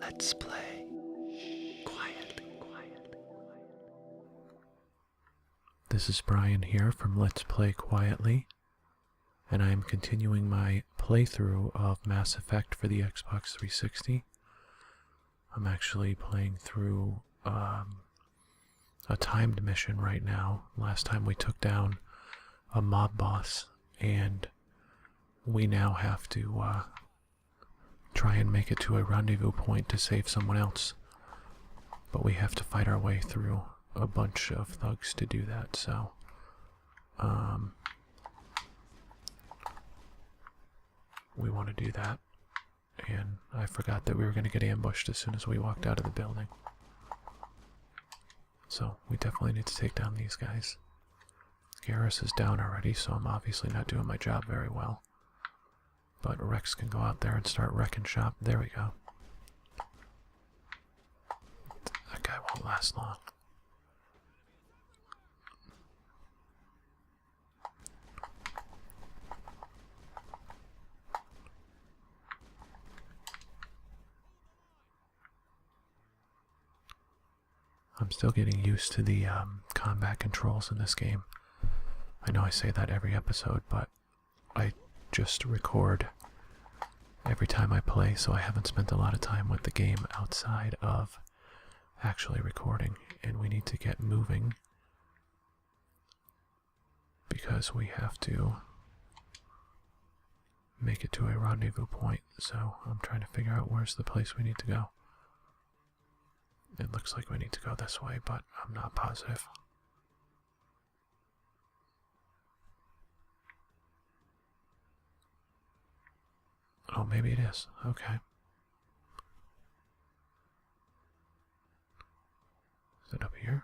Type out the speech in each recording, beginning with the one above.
Let's play quietly. This is Brian here from Let's Play Quietly, and I am continuing my playthrough of Mass Effect for the Xbox 360. I'm actually playing through a timed mission right now. Last time we took down a mob boss, and we now have to try and make it to a rendezvous point to save someone else. But we have to fight our way through a bunch of thugs to do that, so we want to do that. And I forgot that we were going to get ambushed as soon as we walked out of the building. So we definitely need to take down these guys. Garrus is down already, so I'm obviously not doing my job very well. But Rex can go out there and start wrecking shop. There we go. That guy won't last long. I'm still getting used to the combat controls in this game. I know I say that every episode, but I just record every time I play, so I haven't spent a lot of time with the game outside of actually recording, and we need to get moving because we have to make it to a rendezvous point. So I'm trying to figure out where's the place we need to go. It looks like we need to go this way, but I'm not positive. Oh, maybe it is. Okay. Is it up here?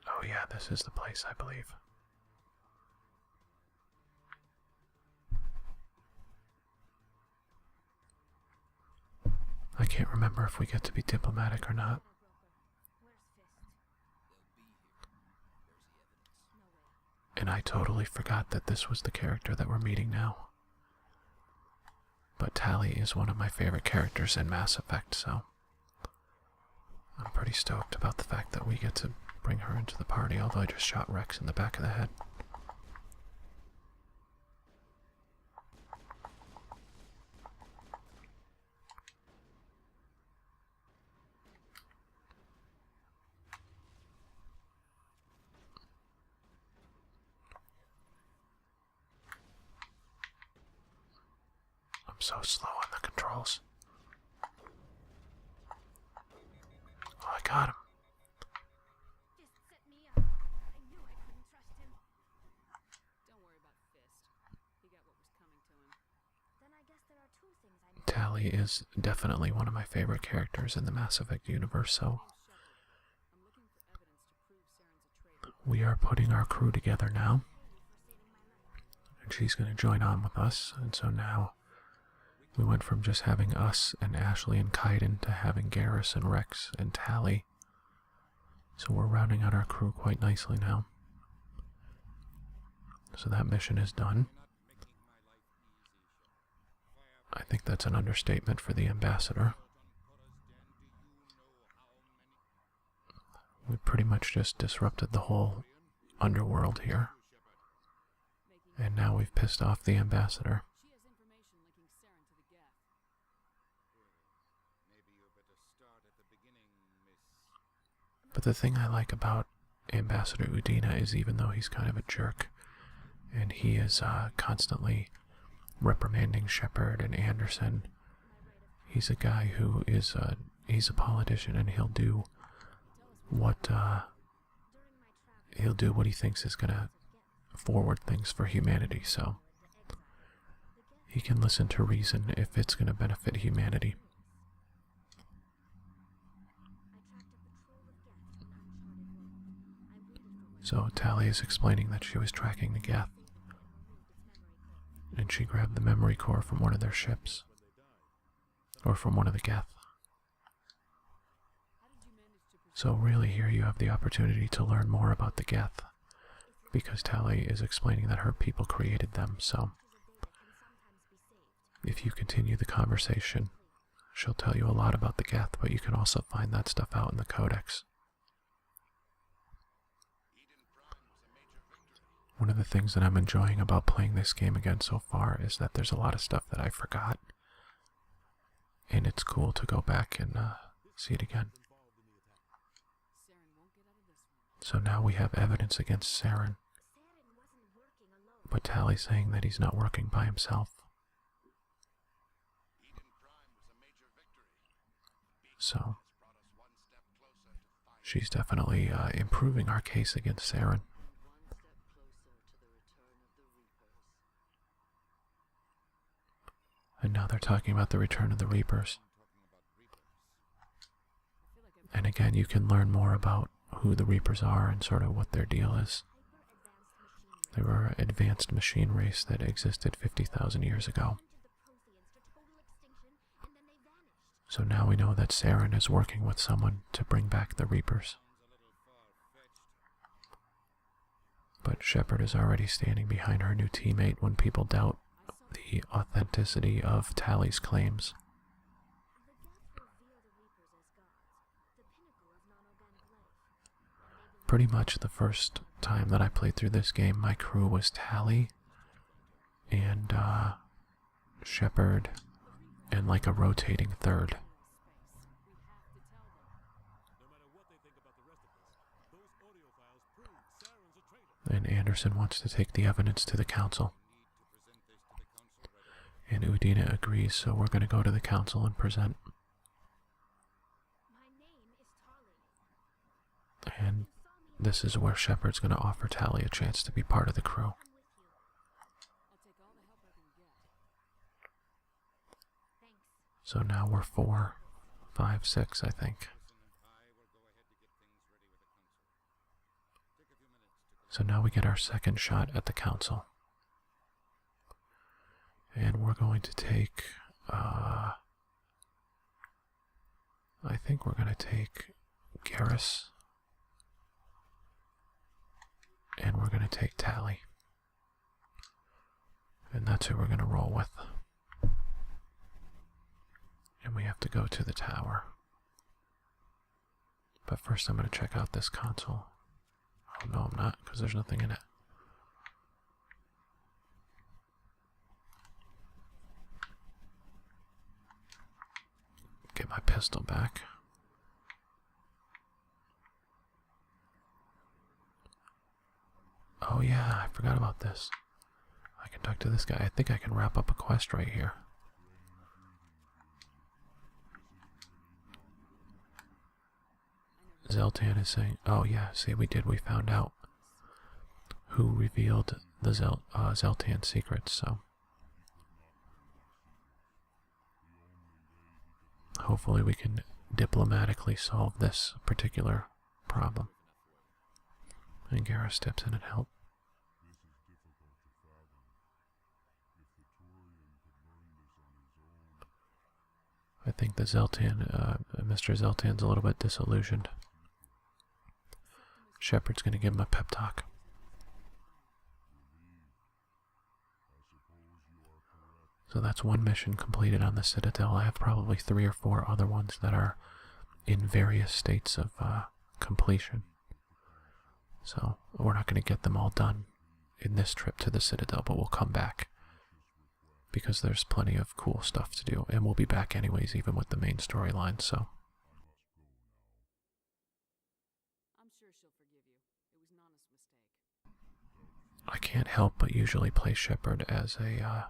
Oh yeah, this is the place, I believe. I can't remember if we get to be diplomatic or not. And I totally forgot that this was the character that we're meeting now. But Tali is one of my favorite characters in Mass Effect, so I'm pretty stoked about the fact that we get to bring her into the party, although I just shot Rex in the back of the head. So slow on the controls. Oh, I got him. Fist set me up. I knew I couldn't trust him. Don't worry about Fist. He got what was coming to him. Then I guess there are two things I need. Tali is definitely one of my favorite characters in the Mass Effect universe, so we are putting our crew together now. And she's going to join on with us, and so now we went from just having us and Ashley and Kaiden to having Garrus and Rex and Tali. So we're rounding out our crew quite nicely now. So that mission is done. I think that's an understatement for the ambassador. We pretty much just disrupted the whole underworld here. And now we've pissed off the ambassador. But the thing I like about Ambassador Udina is, even though he's kind of a jerk, and he is constantly reprimanding Shepard and Anderson, he's a guy who is he's a politician, and he'll do what he thinks is gonna forward things for humanity. So he can listen to reason if it's gonna benefit humanity. So Tali is explaining that she was tracking the Geth, and she grabbed the memory core from one of their ships, or from one of the Geth. So really here you have the opportunity to learn more about the Geth, because Tali is explaining that her people created them, so if you continue the conversation, she'll tell you a lot about the Geth, but you can also find that stuff out in the Codex. One of the things that I'm enjoying about playing this game again so far is that there's a lot of stuff that I forgot, and it's cool to go back and see it again. So now we have evidence against Saren, but Tally's saying that he's not working by himself. So she's definitely improving our case against Saren. And now they're talking about the return of the Reapers. And again, you can learn more about who the Reapers are and sort of what their deal is. They were an advanced machine race that existed 50,000 years ago. So now we know that Saren is working with someone to bring back the Reapers. But Shepard is already standing behind her new teammate when people doubt the authenticity of Tally's claims. Pretty much the first time that I played through this game, my crew was Tally and Shepard and like a rotating third. And Anderson wants to take the evidence to the council. And Udina agrees, so we're going to go to the council and present. And this is where Shepard's going to offer Tally a chance to be part of the crew. So now we're 4, 5, 6, I think. So now we get our second shot at the council. And we're going to take, I think we're going to take Garrus. And we're going to take Tally. And that's who we're going to roll with. And we have to go to the tower. But first I'm going to check out this console. Oh no, I'm not, because there's nothing in it. Get my pistol back. Oh yeah, I forgot about this. I can talk to this guy. I think I can wrap up a quest right here. Zeltan is saying, oh yeah, see we found out who revealed the Zeltan secrets, so hopefully we can diplomatically solve this particular problem. And Garrus steps in and helps. I think the Zeltan, Mr. Zeltan's a little bit disillusioned. Shepard's going to give him a pep talk. So that's one mission completed on the Citadel. I have probably 3 or 4 other ones that are in various states of completion. So we're not going to get them all done in this trip to the Citadel, but we'll come back. Because there's plenty of cool stuff to do. And we'll be back anyways, even with the main storyline, so. I can't help but usually play Shepard as a,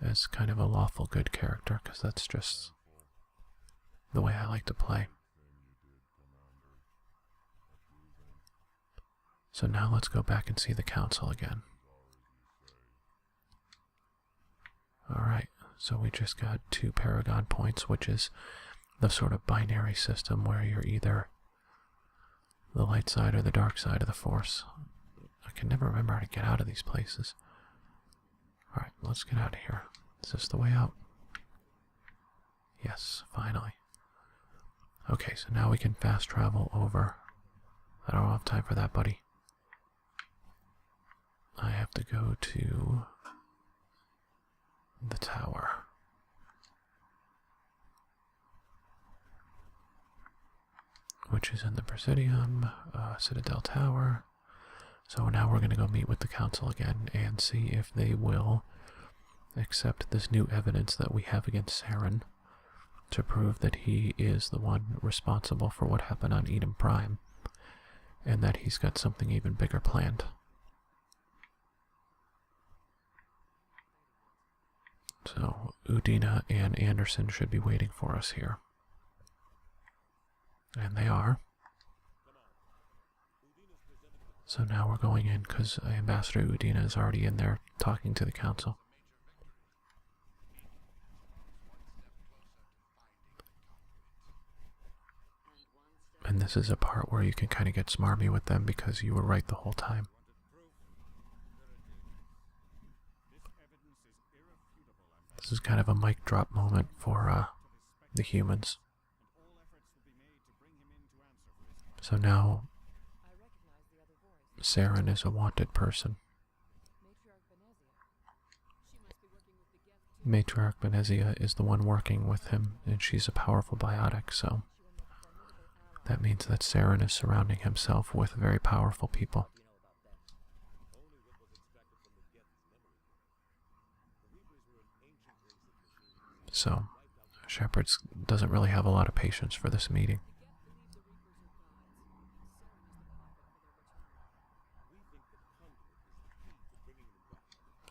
as kind of a lawful good character, because that's just the way I like to play. So now let's go back and see the council again. Alright, so we just got 2 Paragon points, which is the sort of binary system where you're either the light side or the dark side of the Force. I can never remember how to get out of these places. Alright, let's get out of here. Is this the way out? Yes, finally. Okay, so now we can fast travel over. I don't have time for that, buddy. I have to go to the tower. Which is in the Presidium, Citadel Tower. So now we're going to go meet with the council again and see if they will accept this new evidence that we have against Saren to prove that he is the one responsible for what happened on Eden Prime, and that he's got something even bigger planned. So Udina and Anderson should be waiting for us here. And they are. So now we're going in because Ambassador Udina is already in there talking to the council. And this is a part where you can kind of get smarmy with them because you were right the whole time. This is kind of a mic drop moment for the humans. So now Saren is a wanted person. Matriarch Benezia is the one working with him, and she's a powerful biotic, so that means that Saren is surrounding himself with very powerful people. So Shepard doesn't really have a lot of patience for this meeting.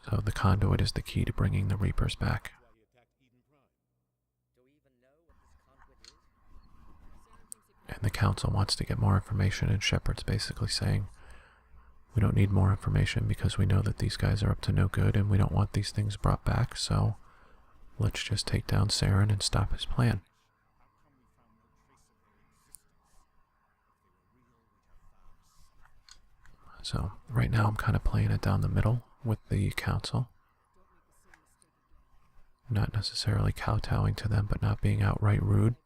So the conduit is the key to bringing the Reapers back. And the council wants to get more information, and Shepard's basically saying, we don't need more information because we know that these guys are up to no good and we don't want these things brought back, so let's just take down Saren and stop his plan. So right now I'm kind of playing it down the middle with the council. Not necessarily kowtowing to them, but not being outright rude.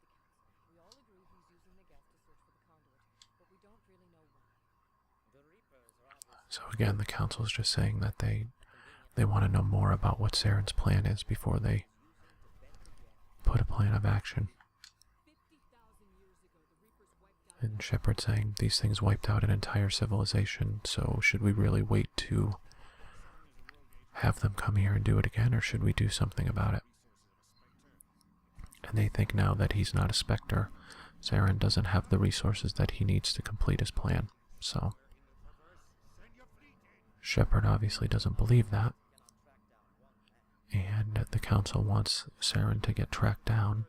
So again, the council is just saying that they want to know more about what Saren's plan is before they put a plan of action. And Shepard saying these things wiped out an entire civilization, so should we really wait to have them come here and do it again, or should we do something about it? And they think now that he's not a Spectre, Saren doesn't have the resources that he needs to complete his plan, so Shepard obviously doesn't believe that, and the council wants Saren to get tracked down.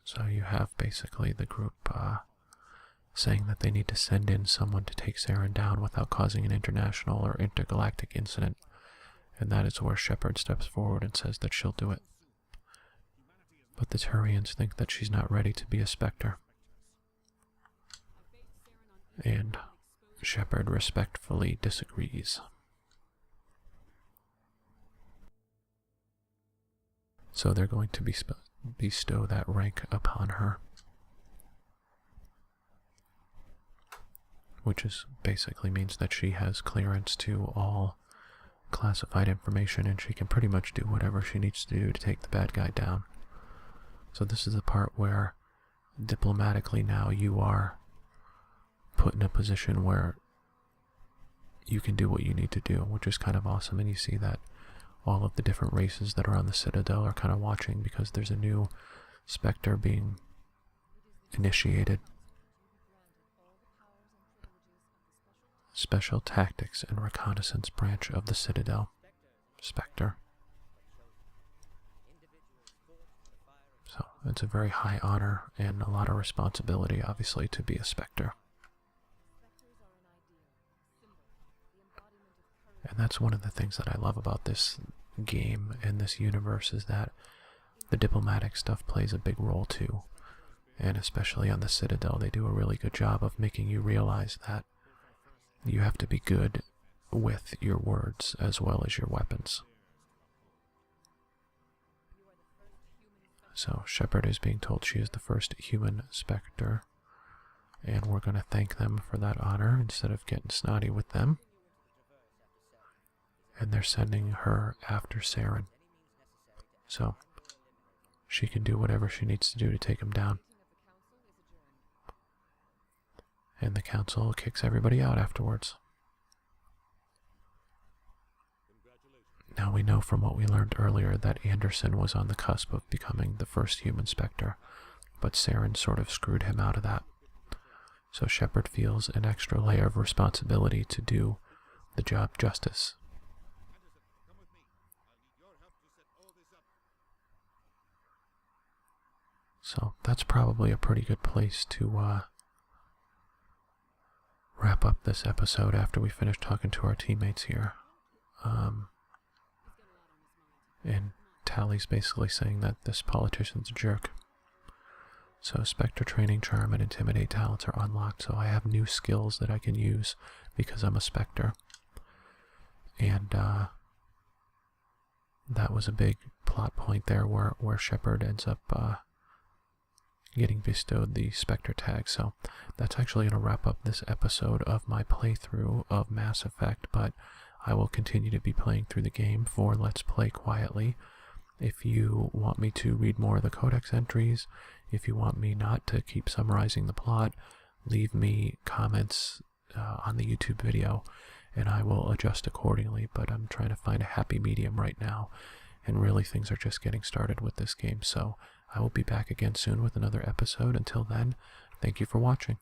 So you have basically the group saying that they need to send in someone to take Saren down without causing an international or intergalactic incident, and that is where Shepard steps forward and says that she'll do it. But the Turians think that she's not ready to be a Spectre. And Shepard respectfully disagrees. So they're going to bestow that rank upon her. Which is basically means that she has clearance to all classified information and she can pretty much do whatever she needs to do to take the bad guy down. So this is the part where diplomatically now you are put in a position where you can do what you need to do, which is kind of awesome. And you see that all of the different races that are on the Citadel are kind of watching because there's a new Spectre being initiated. Special Tactics and Reconnaissance Branch of the Citadel. Spectre. So it's a very high honor and a lot of responsibility, obviously, to be a Spectre. And that's one of the things that I love about this game and this universe is that the diplomatic stuff plays a big role too. And especially on the Citadel, they do a really good job of making you realize that you have to be good with your words as well as your weapons. So Shepard is being told she is the first human Spectre, And we're going to thank them for that honor instead of getting snotty with them. And they're sending her after Saren. So she can do whatever she needs to do to take him down. And the council kicks everybody out afterwards. Now we know from what we learned earlier that Anderson was on the cusp of becoming the first human Spectre, but Saren sort of screwed him out of that. So Shepard feels an extra layer of responsibility to do the job justice. So that's probably a pretty good place to wrap up this episode after we finish talking to our teammates here. And Tally's basically saying that this politician's a jerk. So Spectre training, charm, and intimidate talents are unlocked, so I have new skills that I can use because I'm a Spectre. And that was a big plot point there where Shepard ends up getting bestowed the Spectre tag. So that's actually going to wrap up this episode of my playthrough of Mass Effect, but I will continue to be playing through the game for Let's Play Quietly. If you want me to read more of the codex entries, if you want me not to keep summarizing the plot, leave me comments on the YouTube video, and I will adjust accordingly, but I'm trying to find a happy medium right now, and really things are just getting started with this game, so I will be back again soon with another episode. Until then, thank you for watching.